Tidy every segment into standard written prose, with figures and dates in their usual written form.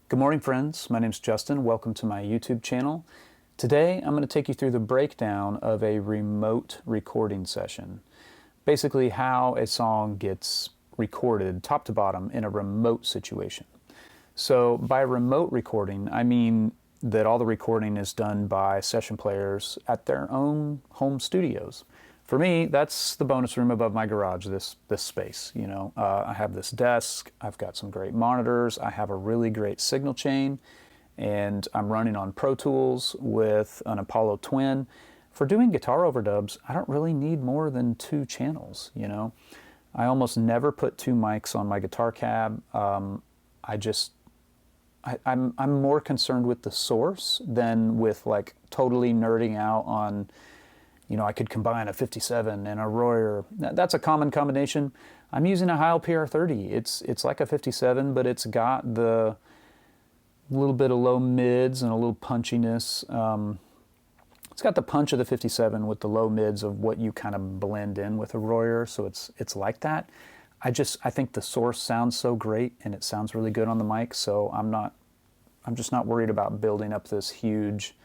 Good morning, friends. My name's Justin. Welcome to my YouTube channel. Today, I'm going to take you through the breakdown of a remote recording session. Basically, how a song gets recorded top to bottom in a remote situation. So by remote recording, I mean that all the recording is done by session players at their own home studios. For me, that's the bonus room above my garage, this space. You know, I have this desk, I've got some great monitors, I have a really great signal chain, and I'm running on Pro Tools with an Apollo Twin. For doing guitar overdubs, I don't really need more than 2 channels, you know. I almost never put 2 mics on my guitar cab. I'm more concerned with the source than with like totally nerding out on, you know, I could combine a 57 and a Royer. That's a common combination. I'm using a Heil PR30. It's like a 57, but it's got the little bit of low mids and a little punchiness. It's got the punch of the 57 with the low mids of what you kind of blend in with a Royer, so it's like that. I think the source sounds so great and it sounds really good on the mic, so I'm just not worried about building up this huge,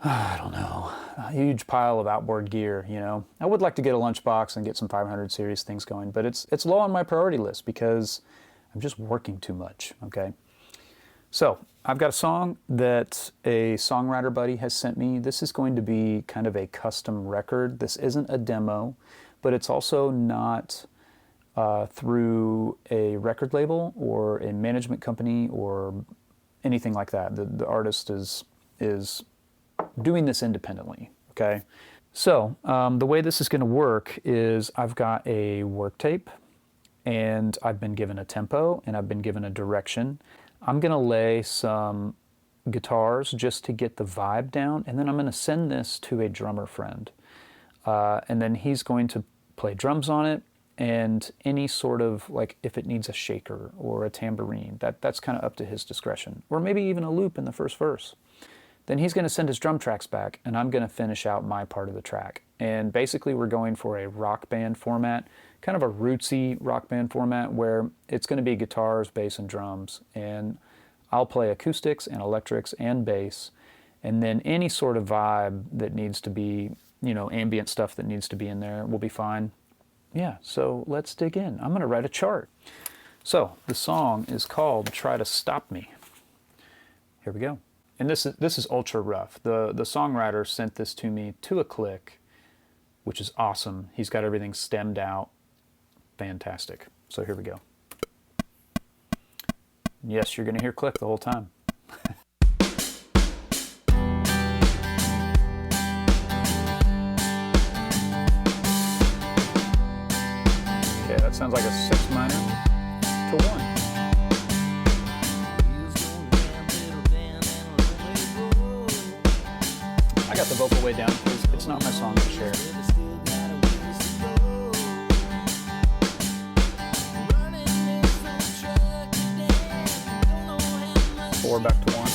I don't know, a huge pile of outboard gear, you know. I would like to get a lunchbox and get some 500 series things going, but it's low on my priority list because I'm just working too much, okay? So I've got a song that a songwriter buddy has sent me. This is going to be kind of a custom record. This isn't a demo, but it's also not through a record label or a management company or anything like that. The artist is doing this independently, okay? So the way this is going to work is I've got a work tape and I've been given a tempo and I've been given a direction. I'm going to lay some guitars just to get the vibe down, and then I'm going to send this to a drummer friend. And then he's going to play drums on it, and any sort of, like, if it needs a shaker or a tambourine, that's kind of up to his discretion. Or maybe even a loop in the first verse. Then he's going to send his drum tracks back, and I'm going to finish out my part of the track. And basically we're going for a rock band format, kind of a rootsy rock band format where it's going to be guitars, bass, and drums. And I'll play acoustics and electrics and bass. And then any sort of vibe that needs to be, you know, ambient stuff that needs to be in there will be fine. Yeah, so let's dig in. I'm going to write a chart. So the song is called Try to Stop Me. Here we go. And this is ultra rough. The songwriter sent this to me to a click, which is awesome. He's got everything stemmed out. Fantastic. So here we go. Yes, you're going to hear click the whole time. Okay, that sounds like a 6 minor to 1. I got the vocal way down because it's not my song to share. 4 back to 1.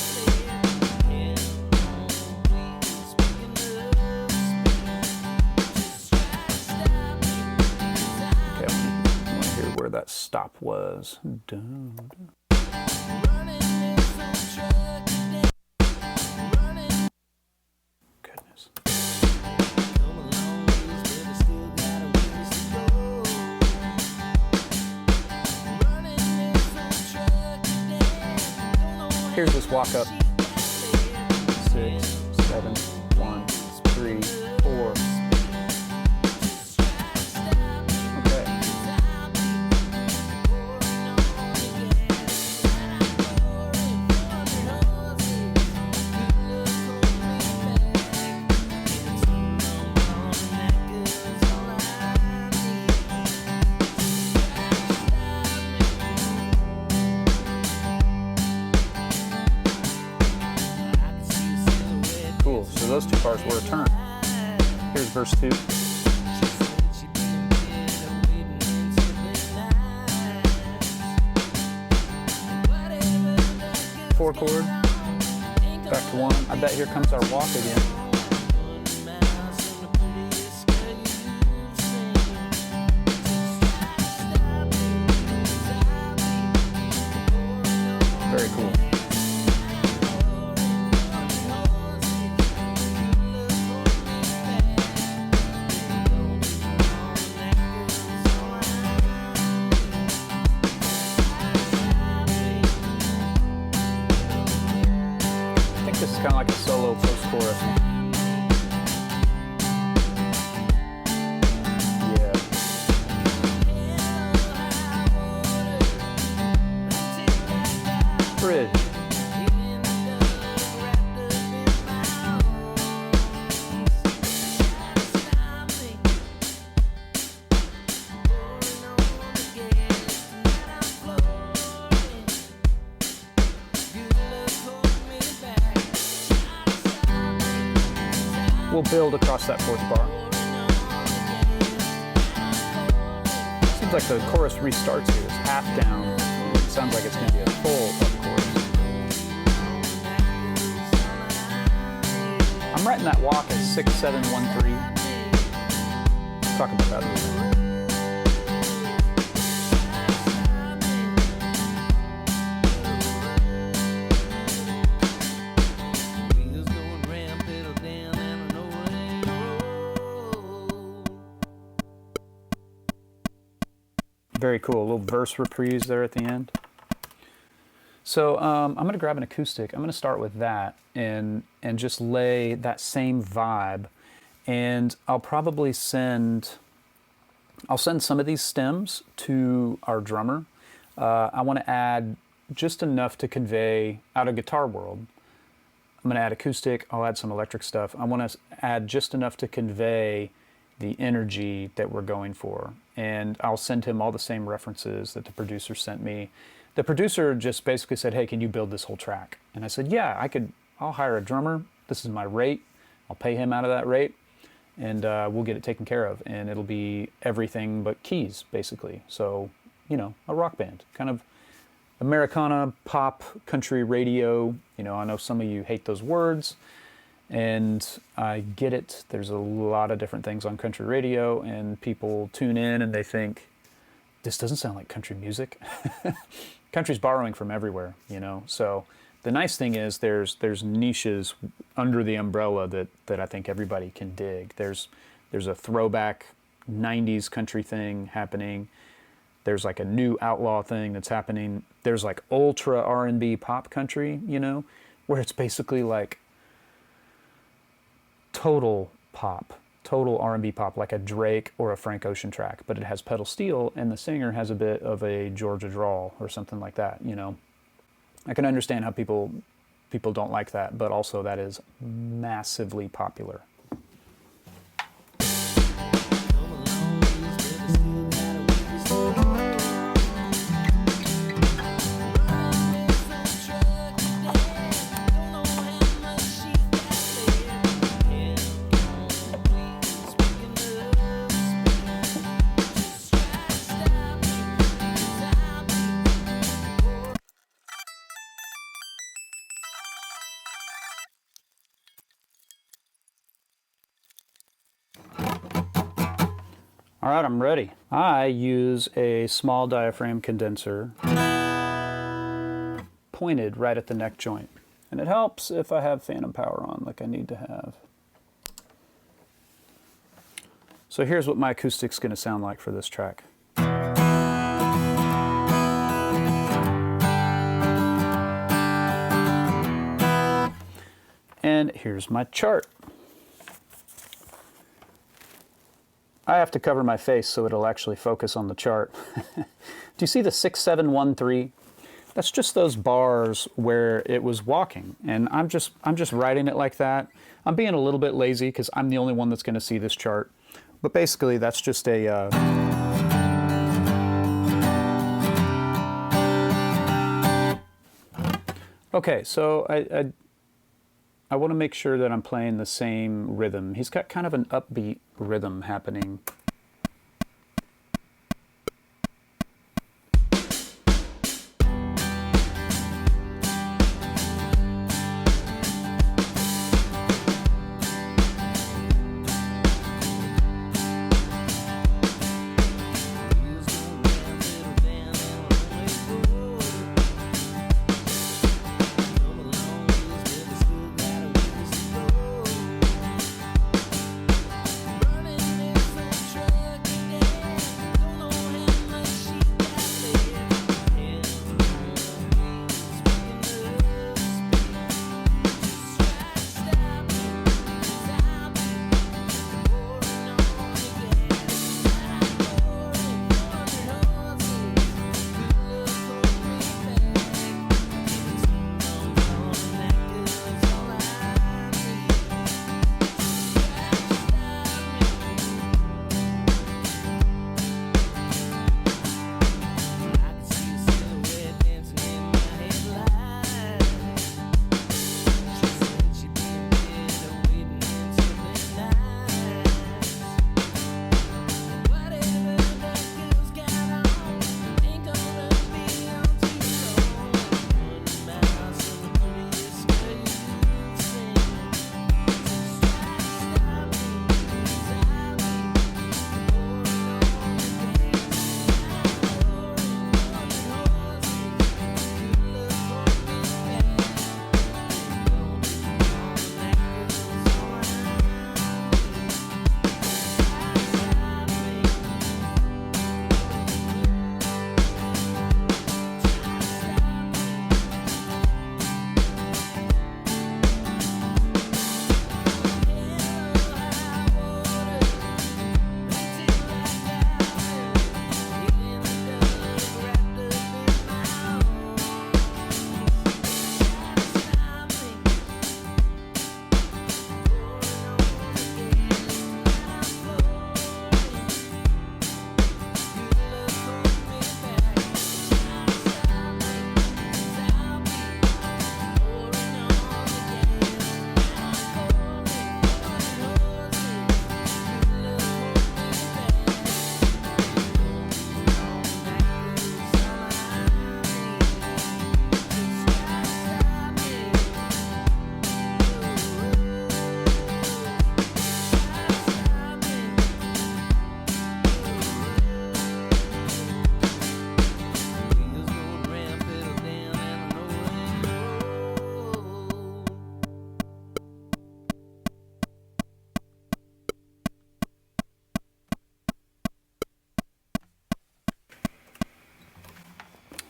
Okay, I want to hear where that stop was. Dun, dun. Here's this walk up. 6, 7, 1, 3, 4. Okay. Cool, so those 2 parts were a turn. Here's verse 2. 4 chord, back to 1. I bet here comes our walk again. Very cool. I think this is kind of like a solo post-chorus. Bridge. We'll build across that fourth bar. Seems like the chorus restarts here. It's half down. It sounds like it's going to be a full up chorus. I'm writing that walk as 6-7-1-3. Let's talk about that a little bit. Very cool, a little verse reprise there at the end. So I'm going to grab an acoustic. I'm going to start with that and just lay that same vibe. And I'll probably send some of these stems to our drummer. I want to add just enough to convey out of Guitar World. I'm going to add acoustic. I'll add some electric stuff. I want to add just enough to convey the energy that we're going for. And I'll send him all the same references that the producer sent me. The producer just basically said, hey, can you build this whole track? And I said, yeah, I'll hire a drummer. This is my rate. I'll pay him out of that rate, and we'll get it taken care of. And it'll be everything but keys, basically. So, you know, a rock band, kind of Americana, pop, country radio. You know, I know some of you hate those words, and I get it. There's a lot of different things on country radio, and people tune in and they think, this doesn't sound like country music. Country's borrowing from everywhere, you know. So the nice thing is there's niches under the umbrella that I think everybody can dig. There's a throwback 90s country thing happening. There's like a new outlaw thing that's happening. There's like ultra R&B pop country, you know, where it's basically like total pop, total R&B pop, like a Drake or a Frank Ocean track, but it has pedal steel and the singer has a bit of a Georgia drawl or something like that, you know. I can understand how people don't like that, but also that is massively popular. All right, I'm ready. I use a small diaphragm condenser pointed right at the neck joint. And it helps if I have phantom power on, like I need to have. So here's what my acoustic's gonna sound like for this track. And here's my chart. I have to cover my face so it'll actually focus on the chart. Do you see the 6-7-1-3? That's just those bars where it was walking, and I'm just writing it like that. I'm being a little bit lazy because I'm the only one that's going to see this chart, but basically that's just a okay. So I want to make sure that I'm playing the same rhythm. He's got kind of an upbeat rhythm happening.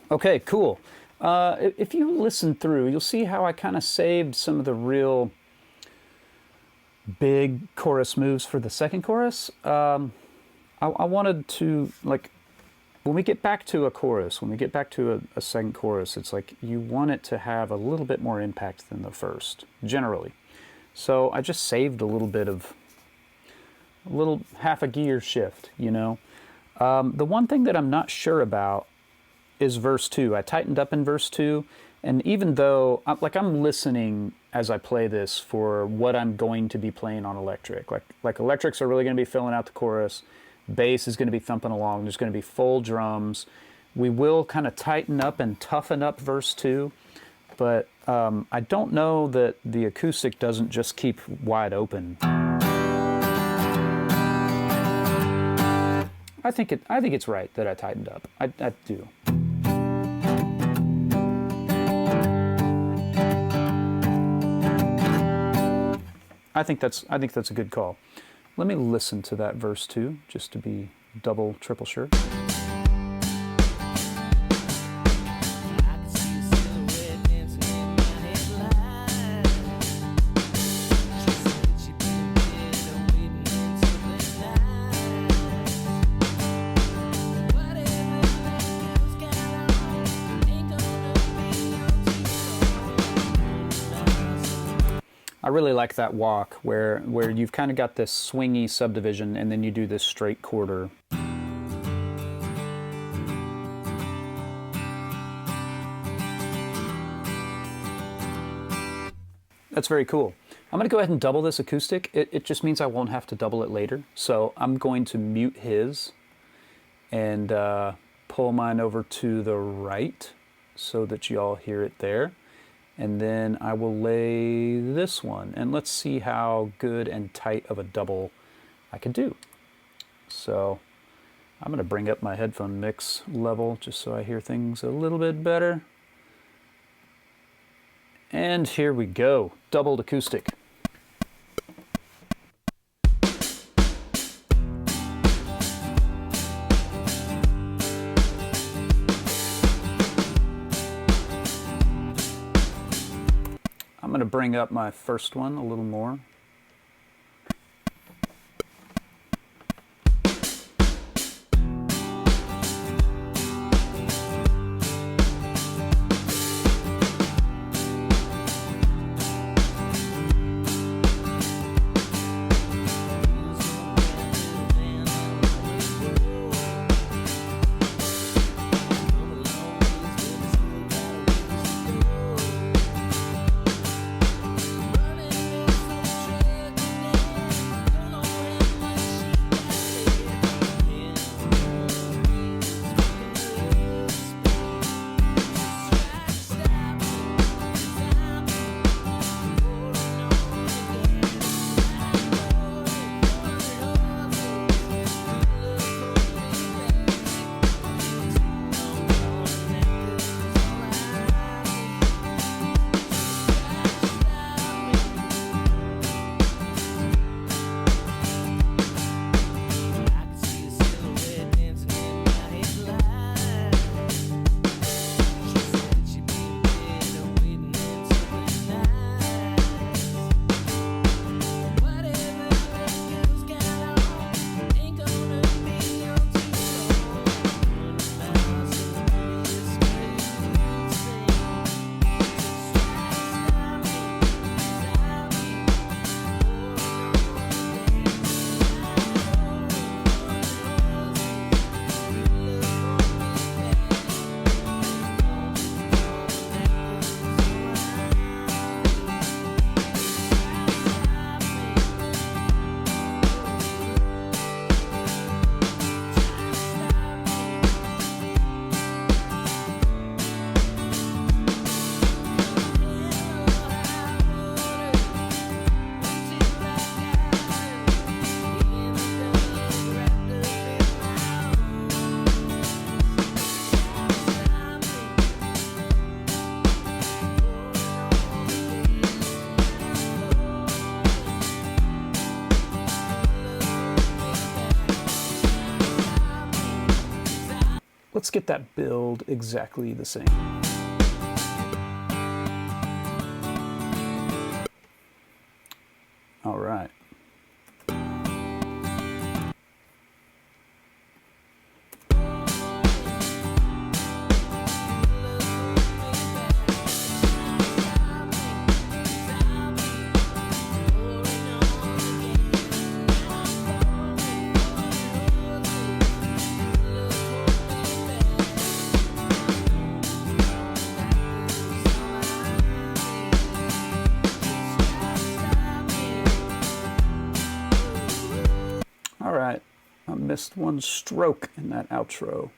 Okay, cool. If you listen through, you'll see how I kind of saved some of the real big chorus moves for the second chorus. I wanted to, like, when we get back to a chorus, when we get back to a second chorus, it's like you want it to have a little bit more impact than the first, generally. So I just saved a little bit of, a little half a gear shift, you know. The one thing that I'm not sure about is verse 2. I tightened up in verse 2, and even though, I'm listening as I play this for what I'm going to be playing on electric. Like electrics are really going to be filling out the chorus. Bass is going to be thumping along. There's going to be full drums. We will kind of tighten up and toughen up verse 2, but I don't know that the acoustic doesn't just keep wide open. I think it's right that I tightened up. I do. I think that's a good call. Let me listen to that verse 2 just to be double, triple sure. I really like that walk where you've kind of got this swingy subdivision and then you do this straight quarter. That's very cool. I'm going to go ahead and double this acoustic. It just means I won't have to double it later. So I'm going to mute his and pull mine over to the right so that you all hear it there. And then I will lay this one, and let's see how good and tight of a double I can do. So I'm going to bring up my headphone mix level just so I hear things a little bit better. And here we go, doubled acoustic. I'm going to bring up my first one a little more. let's get that build exactly the same. All right. All right, I missed one stroke in that outro.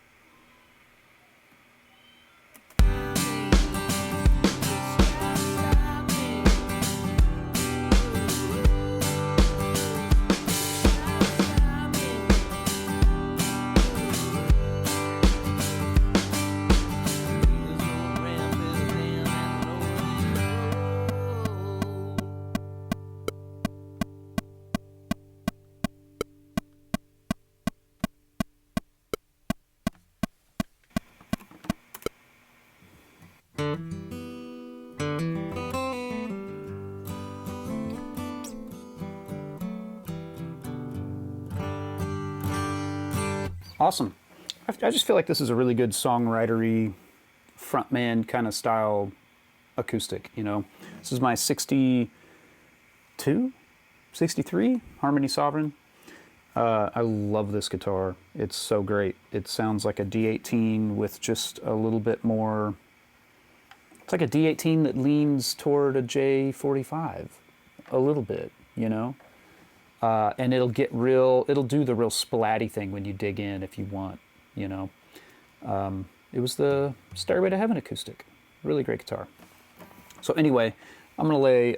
Awesome. I just feel like this is a really good songwritery, frontman kind of style acoustic, you know. This is my 62, 63 Harmony Sovereign. I love this guitar. It's so great. It sounds like a D18 with just a little bit more. It's like a D18 that leans toward a J45 a little bit, you know. And it'll do the real splatty thing when you dig in if you want, you know. It was the Stairway to Heaven acoustic. Really great guitar. So anyway, I'm going to lay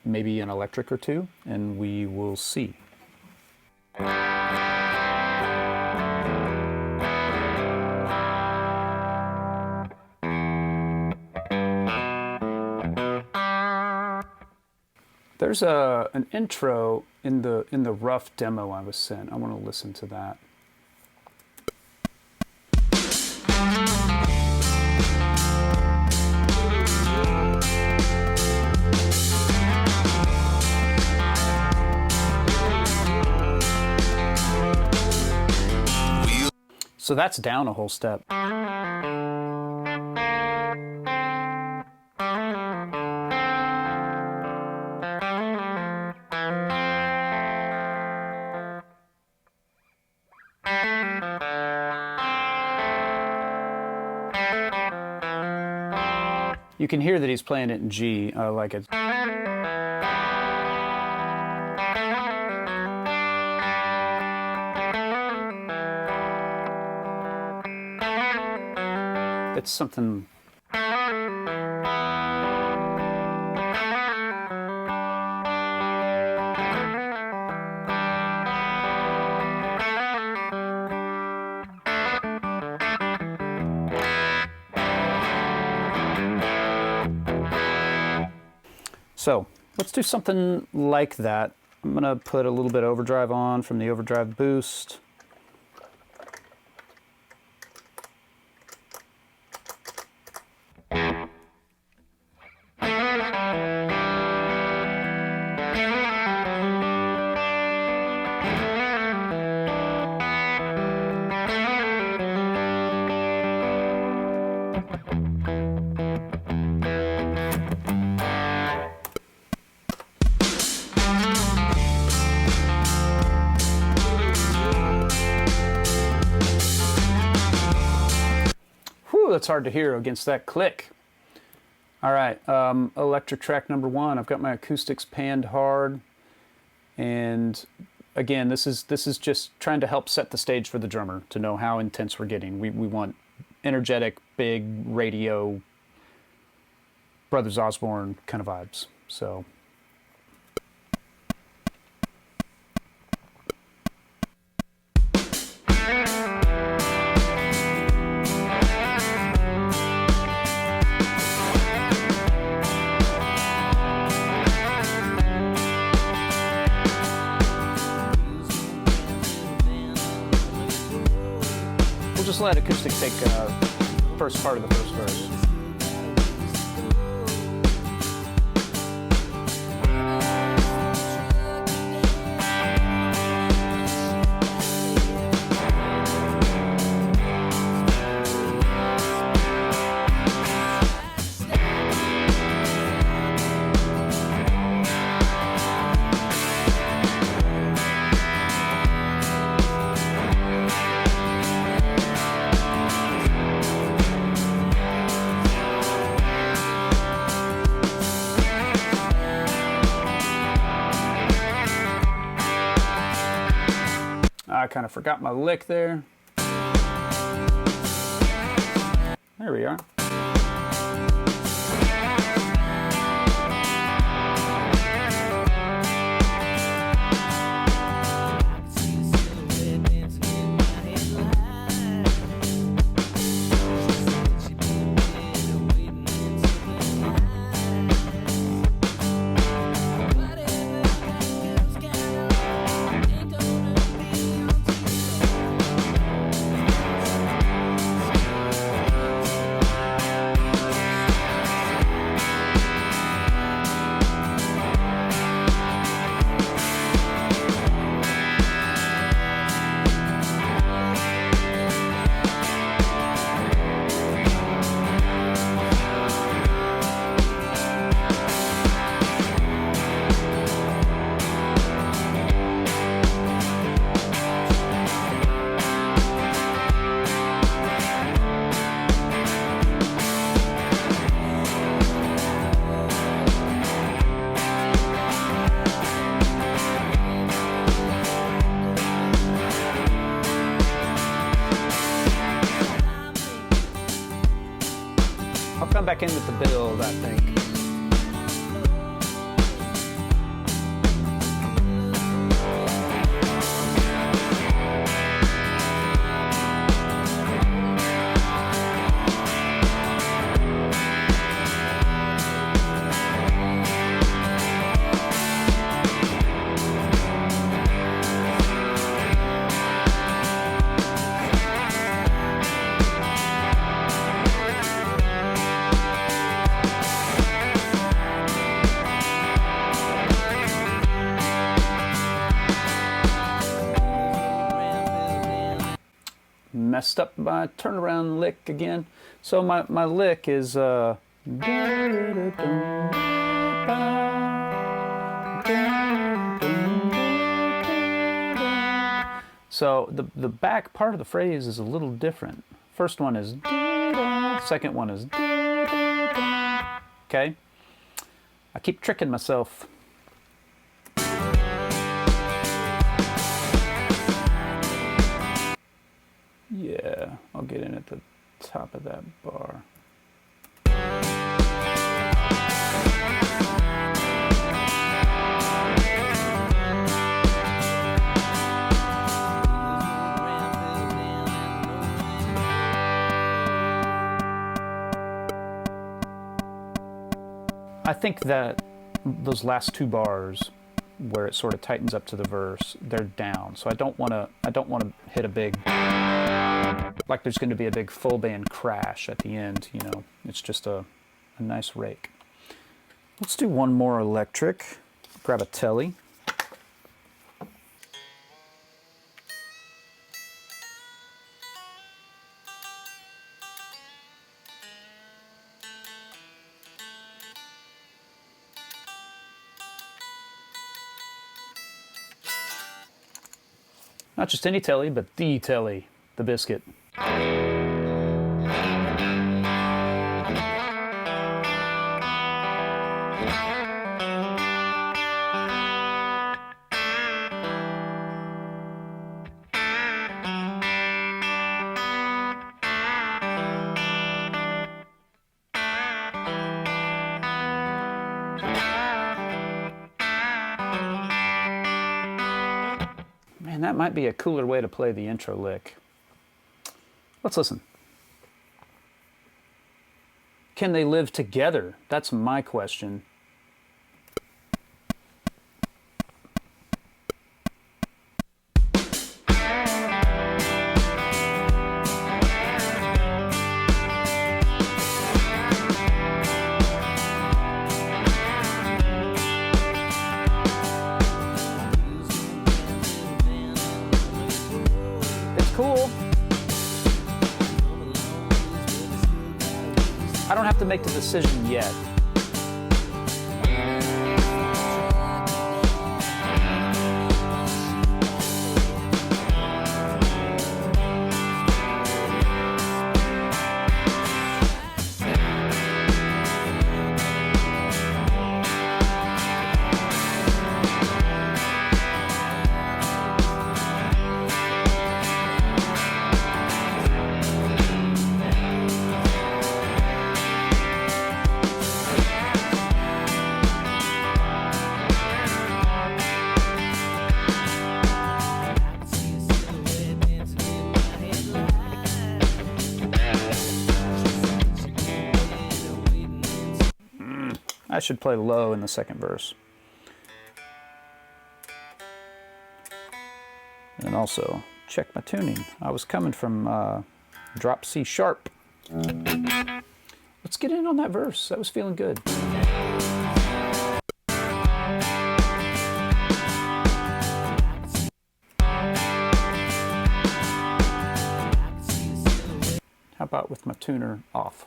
maybe an electric or two, and we will see. There's an intro in the rough demo I was sent. I want to listen to that. So that's down a whole step. You can hear that he's playing it in G, like it. It's something. So let's do something like that. I'm going to put a little bit of overdrive on from the overdrive boost. That's hard to hear against that click. All right, electric track number 1. I've got my acoustics panned hard, and again, this is just trying to help set the stage for the drummer to know how intense we're getting. We want energetic, big radio, Brothers Osborne kind of vibes. So. let acoustic take first part of the first verse. I kind of forgot my lick there. There we are. I'll come back in with the build, I think. Messed up my turnaround lick again. So my lick is so the back part of the phrase is a little different. First one is second one is okay. I keep tricking myself. Yeah, I'll get in at the top of that bar. I think that those last two bars where it sort of tightens up to the verse, they're down. So I don't want to hit a big, like there's going to be a big full band crash at the end, you know. It's just a nice rake. Let's do one more electric. Grab a telly. Not just any telly, but the telly, the biscuit. Man, that might be a cooler way to play the intro lick. Let's listen. Can they live together? That's my question. have to make the decision yet. I should play low in the second verse. And also, check my tuning. I was coming from drop C sharp. Let's get in on that verse. That was feeling good. How about with my tuner off?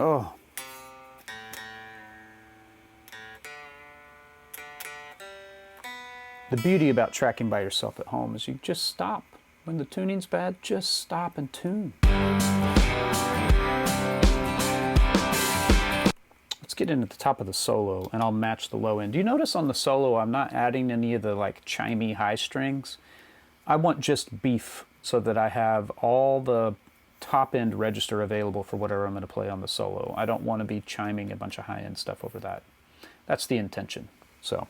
Oh. The beauty about tracking by yourself at home is you just stop. When the tuning's bad, just stop and tune. Let's get into the top of the solo and I'll match the low end. Do you notice on the solo I'm not adding any of the like chimey high strings? I want just beef so that I have all the top end register available for whatever I'm going to play on the solo. I don't want to be chiming a bunch of high end stuff over that. That's the intention. So.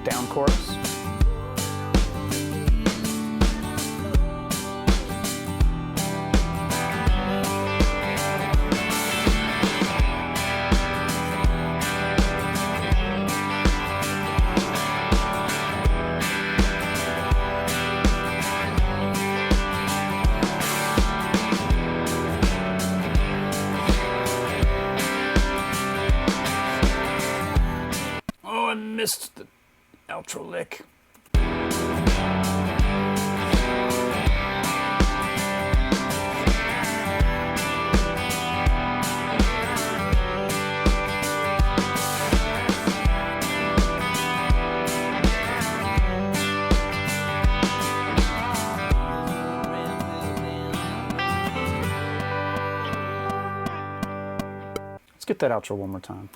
Down chorus. Oh, I missed the outro lick. Let's get that outro one more time.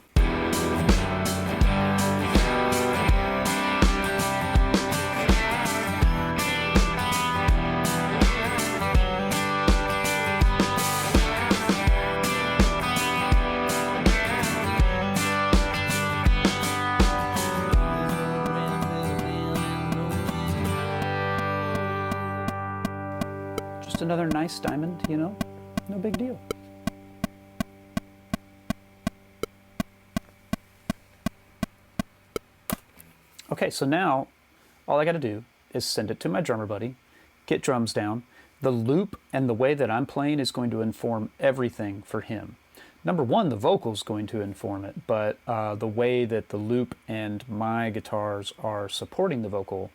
Just another nice diamond, you know, no big deal. Okay, so now all I got to do is send it to my drummer buddy, get drums down, The loop and the way that I'm playing is going to inform everything for him. Number one, the vocal's going to inform it, but the way that the loop and my guitars are supporting the vocal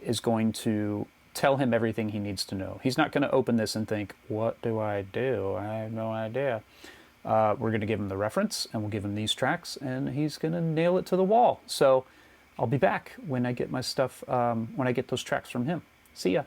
is going to tell him everything he needs to know. He's not going to open this and think, what do? I have no idea. We're going to give him the reference, and we'll give him these tracks, and he's going to nail it to the wall. So I'll be back when I get my stuff, when I get those tracks from him. See ya.